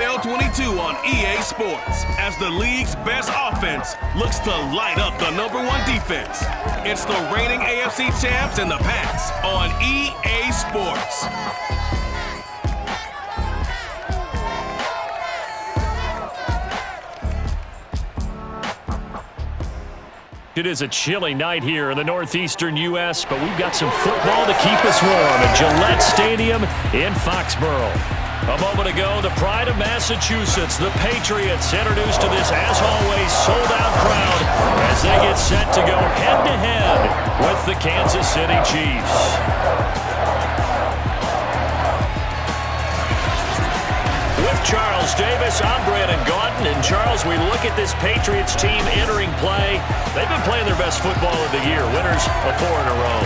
NFL 22 on EA Sports as the league's best offense looks to light up the #1 defense. It's the reigning AFC champs and the Pats on EA Sports. It is a chilly night here in the northeastern U.S., but we've got some football to keep us warm at Gillette Stadium in Foxborough. A moment ago, the pride of Massachusetts, the Patriots, introduced to this, as always, sold-out crowd as they get set to go head-to-head with the Kansas City Chiefs. With Charles Davis, I'm Brandon Gaudin. And Charles, we look at this Patriots team entering play. They've been playing their best football of the year, winners of 4 in a row.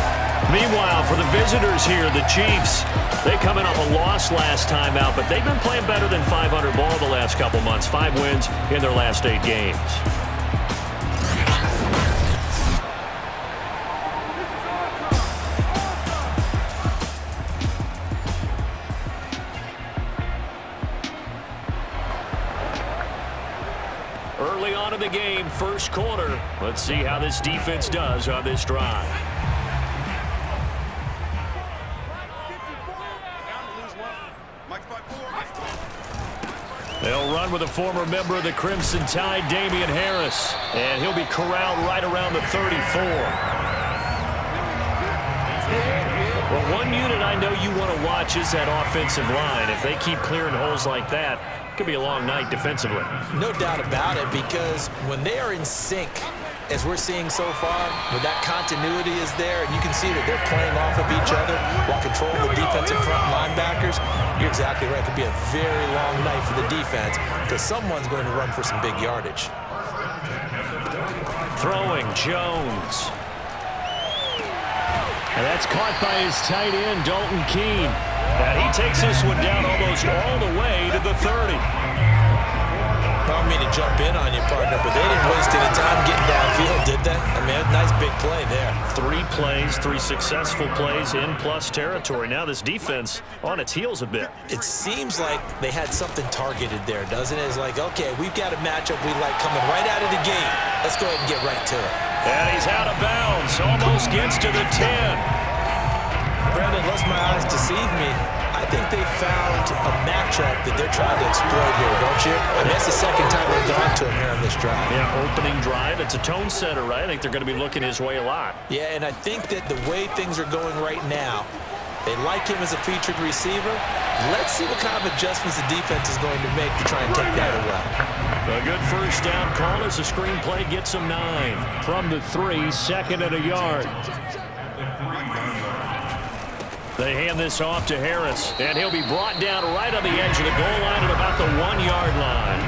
Meanwhile, for the visitors here, the Chiefs, they come in off a loss last time out, but they've been playing better than 500 ball the last couple months. 5 wins in their last 8 games. Early on in the game, first quarter. Let's see how this defense does on this drive. They'll run with a former member of the Crimson Tide, Damian Harris, and he'll be corralled right around the 34. Well, one unit I know you want to watch is that offensive line. If they keep clearing holes like that, it could be a long night defensively. No doubt about it, because when they are in sync, as we're seeing so far, when that continuity is there, and you can see that they're playing off of each other while controlling the defensive front linebackers, you're exactly right. It could be a very long night for the defense because someone's going to run for some big yardage. Throwing Jones. And that's caught by his tight end, Dalton Keene. And he takes this one down almost all the way to the 30. I don't mean to jump in on you, partner, but they didn't waste any time getting downfield, did they? I mean, a nice big play there. 3 plays, 3 successful plays in plus territory. Now this defense on its heels a bit. It seems like they had something targeted there, doesn't it? It's like, okay, we've got a matchup we like coming right out of the gate. Let's go ahead and get right to it. And he's out of bounds. Almost gets to the 10. Brandon, lest my eyes deceive me, I think they found a matchup that they're trying to exploit here, don't you? I mean, that's the second time they've gone to him here on this drive. Yeah, opening drive. It's a tone setter, right? I think they're going to be looking his way a lot. Yeah, and I think that the way things are going right now, they like him as a featured receiver. Let's see what kind of adjustments the defense is going to make to try and take that away. A good first down call as the screenplay gets him 9. From the 3, 2nd and a yard. They hand this off to Harris, and he'll be brought down right on the edge of the goal line at about the 1-yard line.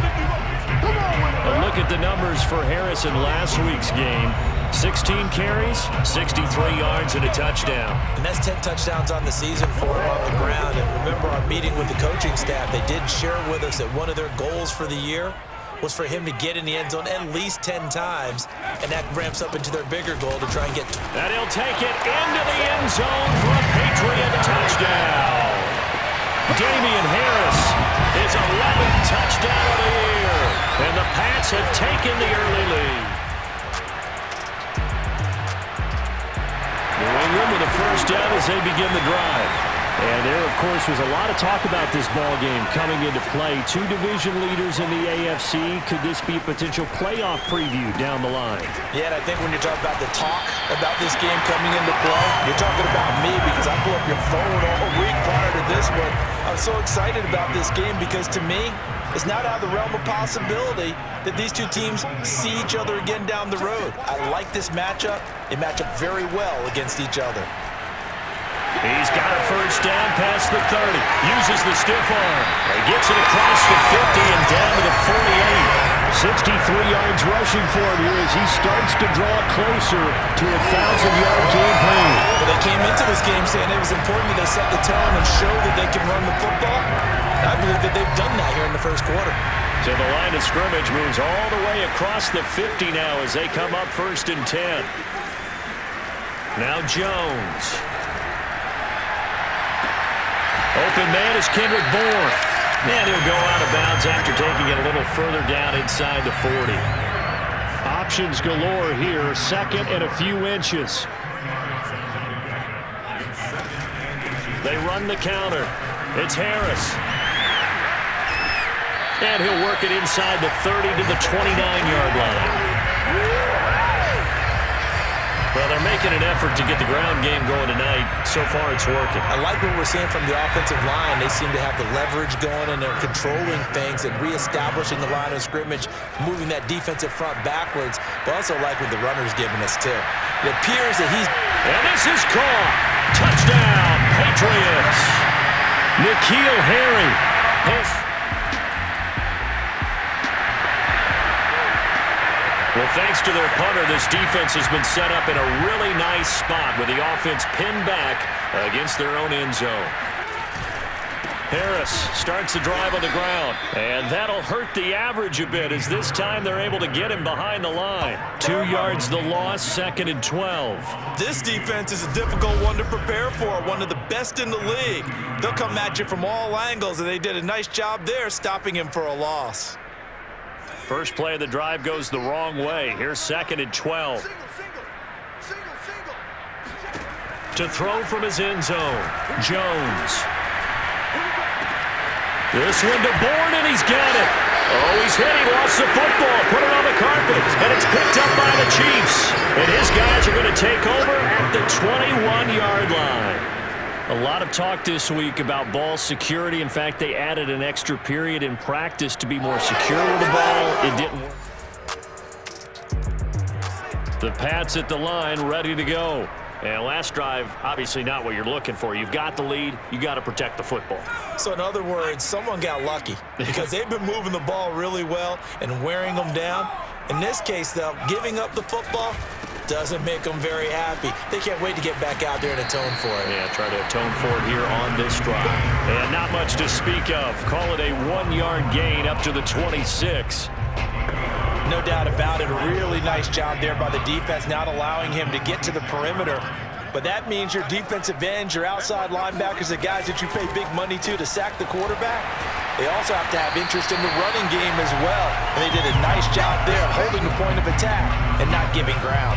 A look at the numbers for Harris in last week's game. 16 carries, 63 yards, and a touchdown. And that's 10 touchdowns on the season for him on the ground. And remember our meeting with the coaching staff, they did share with us that one of their goals for the year was for him to get in the end zone at least 10 times, and that ramps up into their bigger goal to try and get... And he'll take it into the end zone for a Patriot touchdown. Damian Harris, his 11th touchdown of the year, and the Pats have taken the early lead. New England with a first down as they begin the drive. And there, of course, was a lot of talk about this ball game coming into play. 2 division leaders in the AFC. Could this be a potential playoff preview down the line? Yeah, and I think when you're talking about the talk about this game coming into play, you're talking about me because I blew up your phone all week prior to this one. I'm so excited about this game because to me, it's not out of the realm of possibility that these two teams see each other again down the road. I like this matchup. They match up very well against each other. He's got a first down past the 30. Uses the stiff arm. He gets it across the 50 and down to the 48. 63 yards rushing for him here as he starts to draw closer to a 1,000-yard campaign. Well, they came into this game saying it was important that they set the tone and show that they can run the football. I believe that they've done that here in the first quarter. So the line of scrimmage moves all the way across the 50 now as they come up 1st and 10. Now Jones. Open man is Kendrick Bourne. And he'll go out of bounds after taking it a little further down inside the 40. Options galore here, second and a few inches. They run the counter. It's Harris. And he'll work it inside the 30 to the 29-yard line. Well, they're making an effort to get the ground game going tonight. So far, it's working. I like what we're seeing from the offensive line. They seem to have the leverage going, and they're controlling things and reestablishing the line of scrimmage, moving that defensive front backwards. But also like what the runner's giving us, too. It appears that he's... And this is caught. Touchdown, Patriots. N'Keal Harry. Well, thanks to their punter, this defense has been set up in a really nice spot with the offense pinned back against their own end zone. Harris starts the drive on the ground, and that'll hurt the average a bit as this time they're able to get him behind the line. 2 yards the loss, 2nd and 12. This defense is a difficult one to prepare for, one of the best in the league. They'll come at you from all angles, and they did a nice job there stopping him for a loss. First play of the drive goes the wrong way. Here's 2nd and 12. To throw from his end zone, Jones. This one to Bourne, and he's got it. Oh, he's hit. He lost the football. Put it on the carpet, and it's picked up by the Chiefs. And his guys are going to take over at the 21-yard line. A lot of talk this week about ball security. In fact, they added an extra period in practice to be more secure with the ball. It didn't work. The Pats at the line, ready to go. And last drive, obviously not what you're looking for. You've got the lead. You got to protect the football. So in other words, someone got lucky because they've been moving the ball really well and wearing them down. In this case, though, giving up the football doesn't make them very happy. They can't wait to get back out there and atone for it. Yeah, try to atone for it here on this drive. And not much to speak of. Call it a 1-yard gain up to the 26. No doubt about it. A really nice job there by the defense, not allowing him to get to the perimeter. But that means your defensive ends, your outside linebackers, the guys that you pay big money to sack the quarterback, they also have to have interest in the running game as well. And they did a nice job there of holding the point of attack and not giving ground.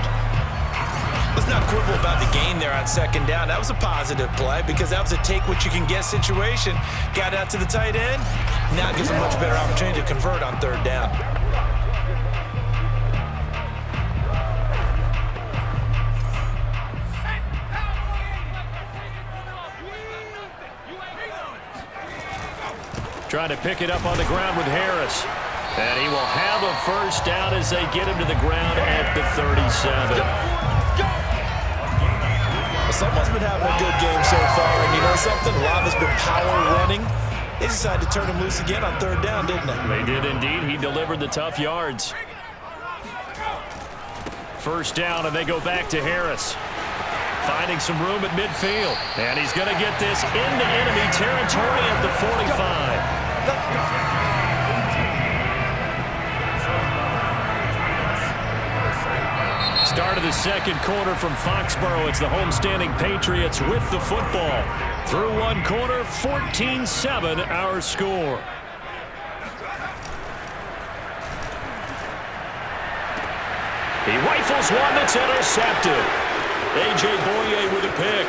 Let's not quibble about the gain there on 2nd down. That was a positive play because that was a take-what-you-can-get situation. Got out to the tight end. Now it gives them a much better opportunity to convert on 3rd down. Trying to pick it up on the ground with Harris. And he will have a first down as they get him to the ground at the 37. Someone's been having a good game so far, and you know something? A lot of it's been power running. They decided to turn him loose again on 3rd down, didn't they? They did indeed. He delivered the tough yards. First down, and they go back to Harris. Finding some room at midfield. And he's going to get this into enemy territory at the 45. Start of the 2nd quarter from Foxborough. It's the homestanding Patriots with the football. Through 1 quarter, 14-7 our score. He rifles one that's intercepted. A.J. Boye with a pick.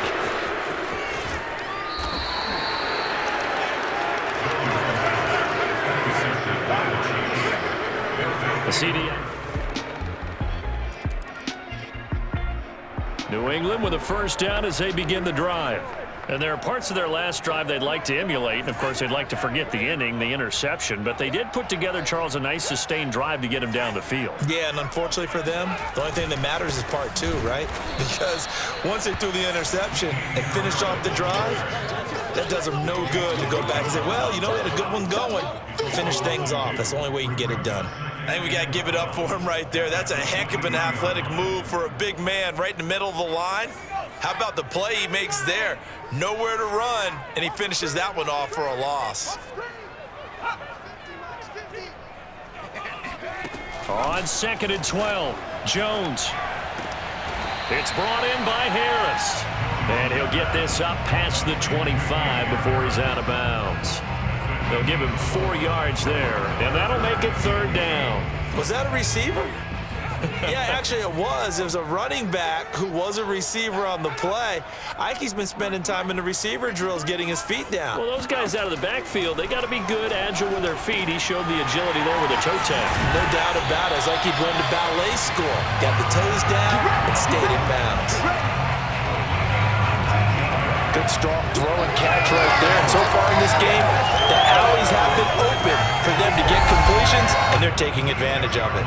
The CDA. New England with a first down as they begin the drive. And there are parts of their last drive they'd like to emulate. And, of course, they'd like to forget the ending, the interception. But they did put together, Charles, a nice sustained drive to get him down the field. Yeah, and unfortunately for them, the only thing that matters is part 2, right? Because once they threw the interception and finished off the drive, that does them no good to go back and say, well, you know, we had a good one going. Finish things off. That's the only way you can get it done. I think we got to give it up for him right there. That's a heck of an athletic move for a big man right in the middle of the line. How about the play he makes there? Nowhere to run, and he finishes that one off for a loss. On 2nd and 12, Jones. It's brought in by Harris. And he'll get this up past the 25 before he's out of bounds. They'll give him 4 yards there, and that'll make it 3rd down. Was that a receiver? Yeah, actually it was. It was a running back who was a receiver on the play. Ike's been spending time in the receiver drills getting his feet down. Well, those guys out of the backfield, they got to be good, agile with their feet. He showed the agility there with a toe tap. No doubt about it. It's like he'd run to ballet school. Got the toes down and stayed in bounds. Good strong throw and catch right there. And so far in this game, the alleys have been open for them to get completions, and they're taking advantage of it.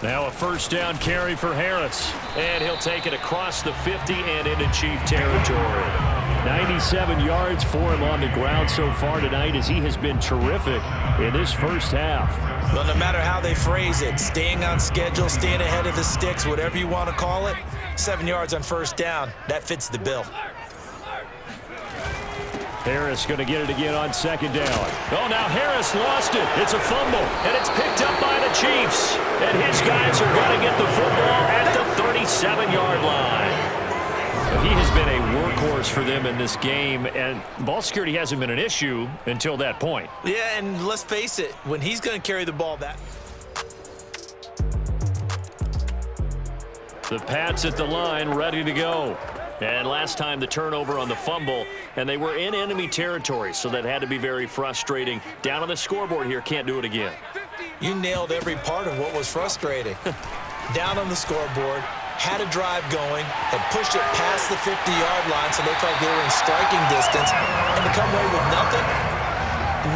Now a 1st down carry for Harris. And he'll take it across the 50 and into Chief territory. 97 yards for him on the ground so far tonight as he has been terrific in this first half. Well, no matter how they phrase it, staying on schedule, staying ahead of the sticks, whatever you want to call it, 7 yards on 1st down, that fits the bill. Harris going to get it again on 2nd down. Oh, now Harris lost it. It's a fumble, and it's picked up by the Chiefs. And his guys are going to get the football at the 37-yard line. He has been a workhorse for them in this game, and ball security hasn't been an issue until that point. Yeah, and let's face it, when he's going to carry the ball that... The Pats at the line, ready to go. And last time the turnover on the fumble, and they were in enemy territory, so that had to be very frustrating. Down on the scoreboard here, can't do it again. You nailed every part of what was frustrating. Down on the scoreboard, had a drive going, had pushed it past the 50-yard line, so they felt they were in striking distance, and to come away with nothing,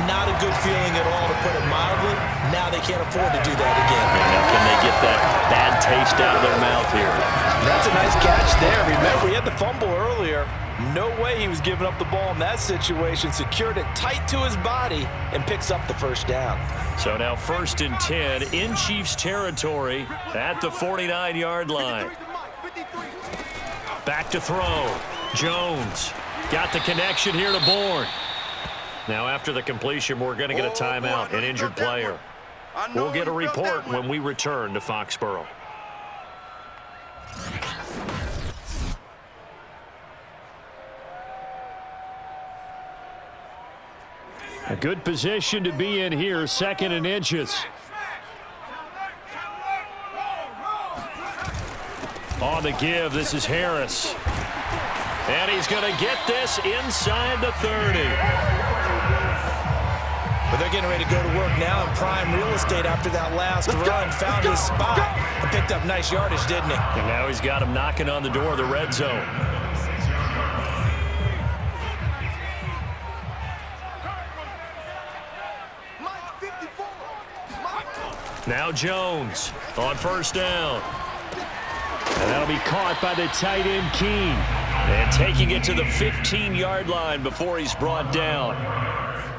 not a good feeling at all, to put it mildly. Now they can't afford to do that again. And now can they get that bad taste out of their mouth here? That's a nice catch there. Remember, he had the fumble earlier. No way he was giving up the ball in that situation. Secured it tight to his body and picks up the 1st down. So now 1st and 10 in Chiefs territory at the 49-yard line. Back to throw. Jones got the connection here to Bourne. Now after the completion, we're going to get a timeout, an injured player. We'll get a report when we return to Foxborough. A good position to be in here, 2nd and inches. On the give, this is Harris. And he's going to get this inside the 30. But they're getting ready to go to work now in prime real estate after that last run. Found his spot and picked up nice yardage, didn't he? And now he's got him knocking on the door of the red zone. Now Jones on 1st down. And that'll be caught by the tight end, Keene. And taking it to the 15-yard line before he's brought down.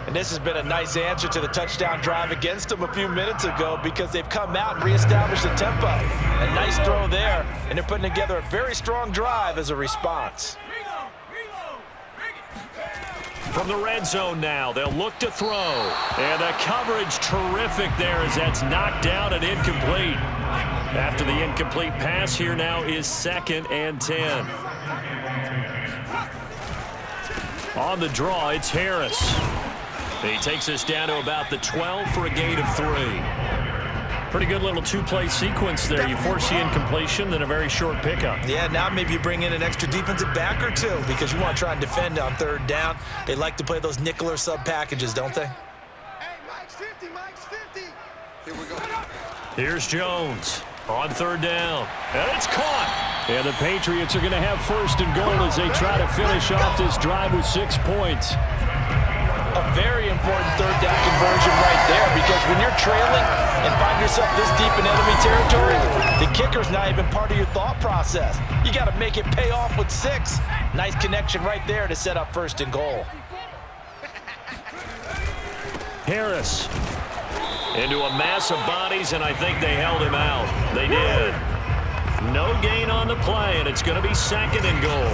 And this has been a nice answer to the touchdown drive against them a few minutes ago, because they've come out and reestablished the tempo. A nice throw there, and they're putting together a very strong drive as a response. From the red zone now, they'll look to throw. And the coverage terrific there as that's knocked down and incomplete. After the incomplete pass, here now is 2nd and 10. On the draw, it's Harris. He takes us down to about the 12 for a gain of 3. Pretty good little 2-play sequence there. You force the incompletion, then a very short pickup. Yeah, now maybe you bring in an extra defensive back or two, because you want to try and defend on 3rd down. They like to play those nickel or sub packages, don't they? Hey, Mike's 50, Mike's 50. Here we go. Here's Jones on 3rd down. And it's caught. And the Patriots are going to have 1st and goal as they try to finish off this drive with 6 points. A very important 3rd down conversion right there, because when you're trailing and find yourself this deep in enemy territory, the kicker's not even part of your thought process. You got to make it pay off with 6. Nice connection right there to set up 1st and goal. Harris into a mass of bodies, and I think they held him out. They did. No gain on the play, and it's going to be 2nd and goal.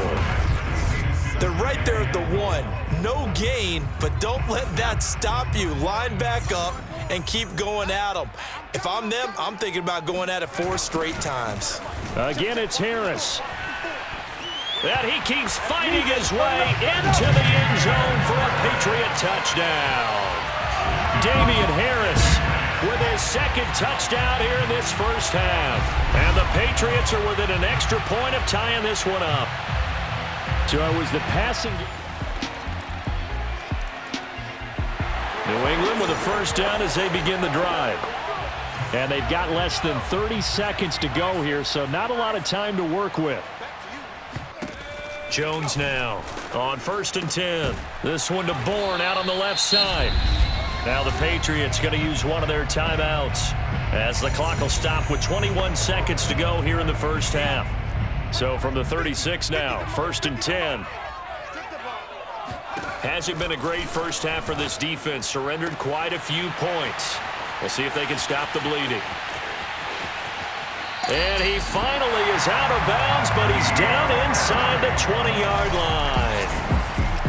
They're right there at the 1. No gain, but don't let that stop you. Line back up and keep going at them. If I'm them, I'm thinking about going at it 4 straight times. Again, it's Harris. And he keeps fighting his way into the end zone for a Patriot touchdown. Damian Harris with his second touchdown here in this first half. And the Patriots are within an extra point of tying this one up. So it was the passing. New England with a first down as they begin the drive. And they've got less than 30 seconds to go here, so not a lot of time to work with. Jones now on 1st and 10. This one to Bourne out on the left side. Now the Patriots going to use one of their timeouts as the clock will stop with 21 seconds to go here in the first half. So from the 36 now, 1st and 10. Hasn't been a great first half for this defense. Surrendered quite a few points. We'll see if they can stop the bleeding. And he finally is out of bounds, but he's down inside the 20-yard line.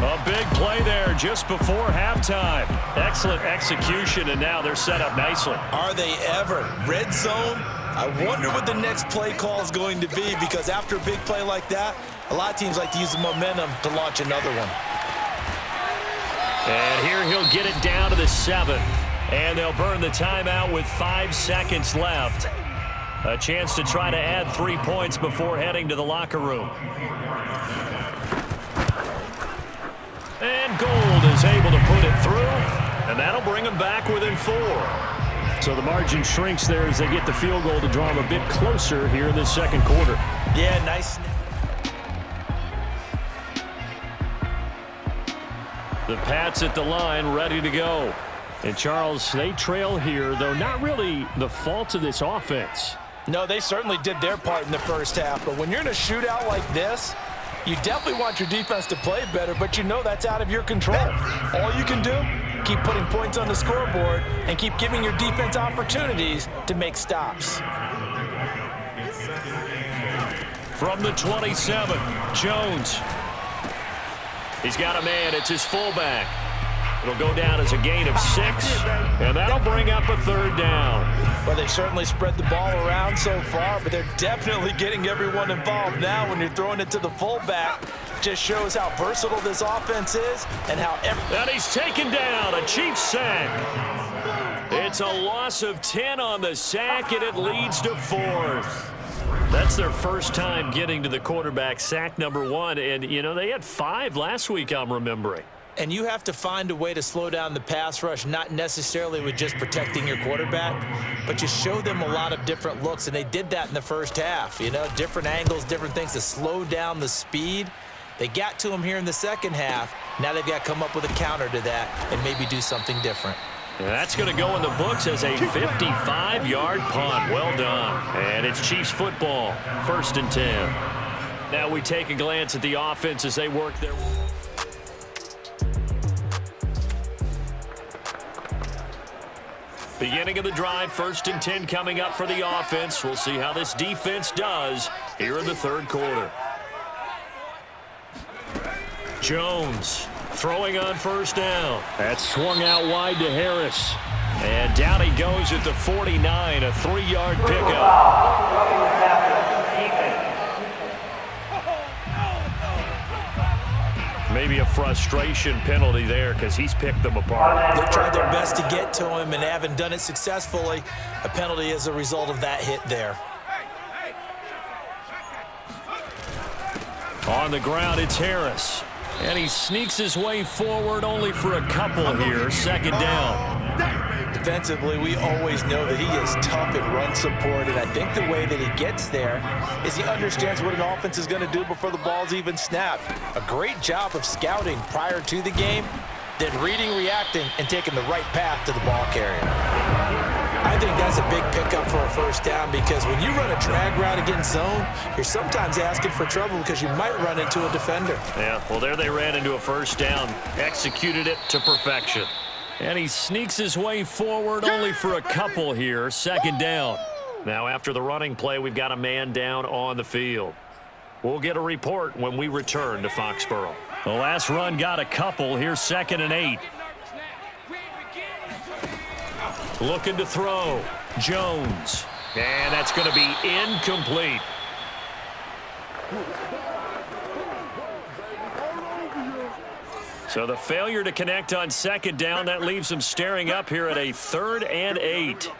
A big play there just before halftime. Excellent execution, and now they're set up nicely. Are they ever? Red zone? I wonder what the next play call is going to be, because after a big play like that, a lot of teams like to use the momentum to launch another one. And here he'll get it down to the 7. And they'll burn the timeout with 5 seconds left. A chance to try to add 3 points before heading to the locker room. And Gold is able to put it through, and that'll bring them back within 4. So the margin shrinks there as they get the field goal to draw them a bit closer here in this second quarter. Yeah, nice. The Pats at the line, ready to go. And Charles, they trail here, though not really the fault of this offense. No, they certainly did their part in the first half, but when you're in a shootout like this, you definitely want your defense to play better, but you know that's out of your control. All you can do, keep putting points on the scoreboard and keep giving your defense opportunities to make stops. From the 27, Jones. He's got a man. It's his fullback. It'll go down as a gain of 6, and that'll bring up a 3rd down. Well, they certainly spread the ball around so far, but they're definitely getting everyone involved now when you're throwing it to the fullback. Just shows how versatile this offense is and how And he's taken down, a Chiefs sack. It's a loss of 10 on the sack, and it leads to 4th. That's their first time getting to the quarterback, sack number 1, and, you know, they had 5 last week, I'm remembering. And you have to find a way to slow down the pass rush, not necessarily with just protecting your quarterback, but just show them a lot of different looks, and they did that in the first half. You know, different angles, different things to slow down the speed. They got to him here in the second half. Now they've got to come up with a counter to that and maybe do something different. And that's going to go in the books as a 55-yard punt. Well done. And it's Chiefs football, 1st and 10. Now we take a glance at the offense as they work their way. Beginning of the drive, 1st and 10 coming up for the offense. We'll see how this defense does here in the 3rd quarter. Jones throwing on 1st down. That's swung out wide to Harris. And down he goes at the 49, a 3-yard pickup. Maybe a frustration penalty there because he's picked them apart. They've tried their best to get to him and haven't done it successfully. A penalty as a result of that hit there. On the ground, it's Harris. And he sneaks his way forward only for a couple here. 2nd down. Defensively, we always know that he is tough in run support, and I think the way that he gets there is he understands what an offense is going to do before the ball's even snapped. A great job of scouting prior to the game, then reading, reacting, and taking the right path to the ball carrier. I think that's a big pickup for a 1st down, because when you run a drag route against zone, you're sometimes asking for trouble because you might run into a defender. Yeah, well, there they ran into a 1st down, executed it to perfection. And he sneaks his way forward only for a couple here. 2nd down. Now after the running play, we've got a man down on the field. We'll get a report when we return to Foxborough. The last run got a couple. Here's 2nd and 8. Looking to throw. Jones. And that's going to be incomplete. So the failure to connect on second down, that leaves them staring up here at a 3rd and 8.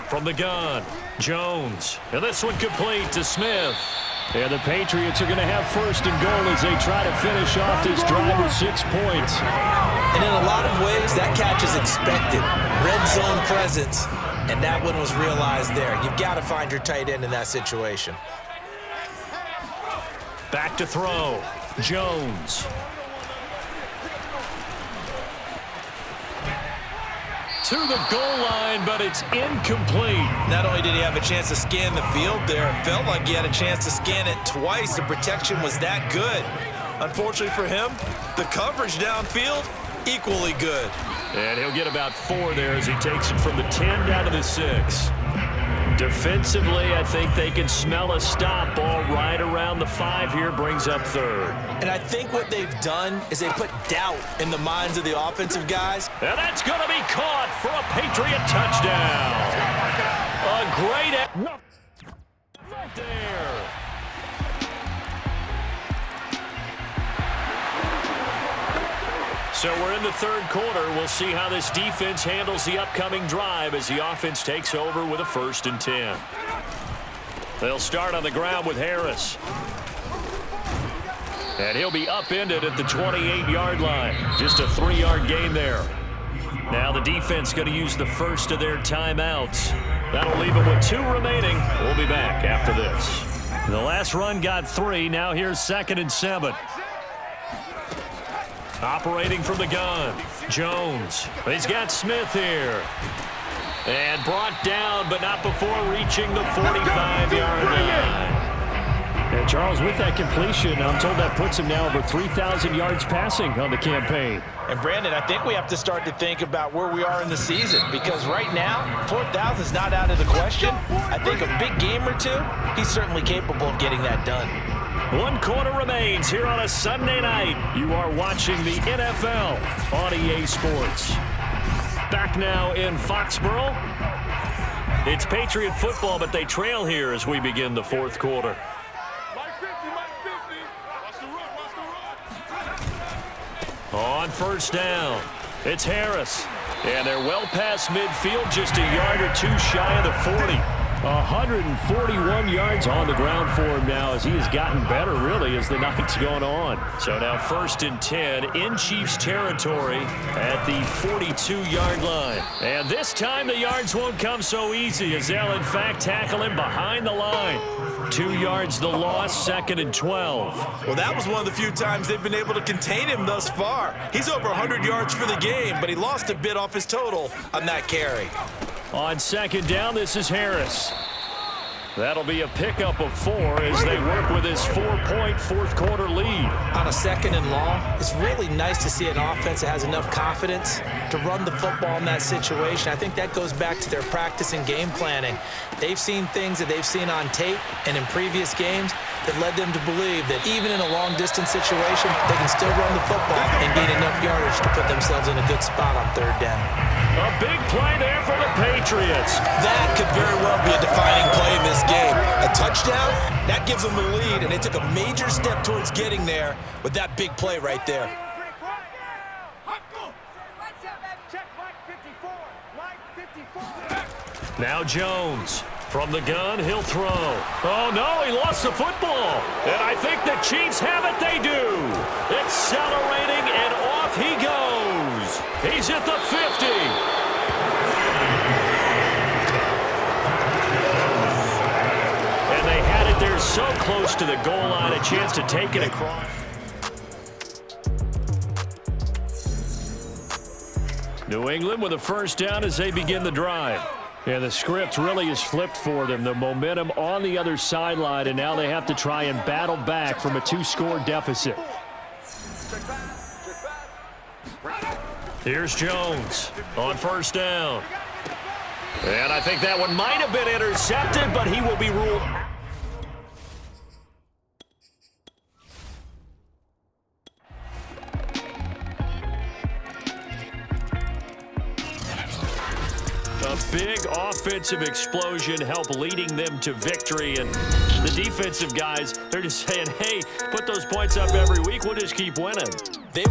From the gun, Jones. And this one complete to Smith. And the Patriots are going to have 1st and goal as they try to finish off this drive with 6 points. And in a lot of ways, that catch is expected. Red zone presence, and that one was realized there. You've got to find your tight end in that situation. Back to throw. Jones. To the goal line, but it's incomplete. Not only did he have a chance to scan the field there, it felt like he had a chance to scan it twice. The protection was that good. Unfortunately for him, the coverage downfield, equally good. And he'll get about 4 there as he takes it from the 10 down to the 6. Defensively, I think they can smell a stop. Ball right around the 5 here, brings up 3rd. And I think what they've done is they put doubt in the minds of the offensive guys. And that's going to be caught for a Patriot touchdown. A great right there. So we're in the 3rd quarter. We'll see how this defense handles the upcoming drive as the offense takes over with a 1st and 10. They'll start on the ground with Harris. And he'll be upended at the 28-yard line. Just a 3-yard gain there. Now the defense going to use the first of their timeouts. That'll leave them with 2 remaining. We'll be back after this. The last run got 3. Now here's 2nd and 7. Operating from the gun, Jones. He's got Smith here. And brought down, but not before reaching the 45-yard line. And Charles, with that completion, I'm told that puts him now over 3,000 yards passing on the campaign. And Brandon, I think we have to start to think about where we are in the season, because right now, 4,000 is not out of the question. I think a big game or 2, he's certainly capable of getting that done. 1 quarter remains here on a Sunday night. You are watching the NFL on EA Sports. Back now in Foxborough. It's Patriot football, but they trail here as we begin the 4th quarter. On 1st down, it's Harris. And they're well past midfield, just a yard or 2 shy of the 40. 141 yards on the ground for him now as he has gotten better, really, as the night's gone on. So now 1st and 10 in Chiefs territory at the 42-yard line. And this time the yards won't come so easy as they'll, in fact, tackle him behind the line. 2 yards the loss, 2nd and 12. Well, that was one of the few times they've been able to contain him thus far. He's over 100 yards for the game, but he lost a bit off his total on that carry. On 2nd down, this is Harris. That'll be a pickup of 4 as they work with his 4-point 4th quarter lead. On a 2nd and long, it's really nice to see an offense that has enough confidence to run the football in that situation. I think that goes back to their practice and game planning. They've seen things that they've seen on tape and in previous games that led them to believe that even in a long-distance situation, they can still run the football and gain enough yardage to put themselves in a good spot on 3rd down. A big play there for the Patriots. That could very well be a defining play in this game. A touchdown, that gives them the lead, and they took a major step towards getting there with that big play right there. Now Jones. From the gun, he'll throw. Oh, no, he lost the football. And I think the Chiefs have it. They do. Accelerating, and off he goes. He's at the 50. And they had it there so close to the goal line, a chance to take it across. New England with a 1st down as they begin the drive. Yeah, the script really is flipped for them. The momentum on the other sideline, and now they have to try and battle back from a 2-score deficit. Here's Jones on 1st down. And I think that one might have been intercepted, but he will be ruled out. A big offensive explosion helped leading them to victory. And the defensive guys, they're just saying, hey, put those points up every week. We'll just keep winning.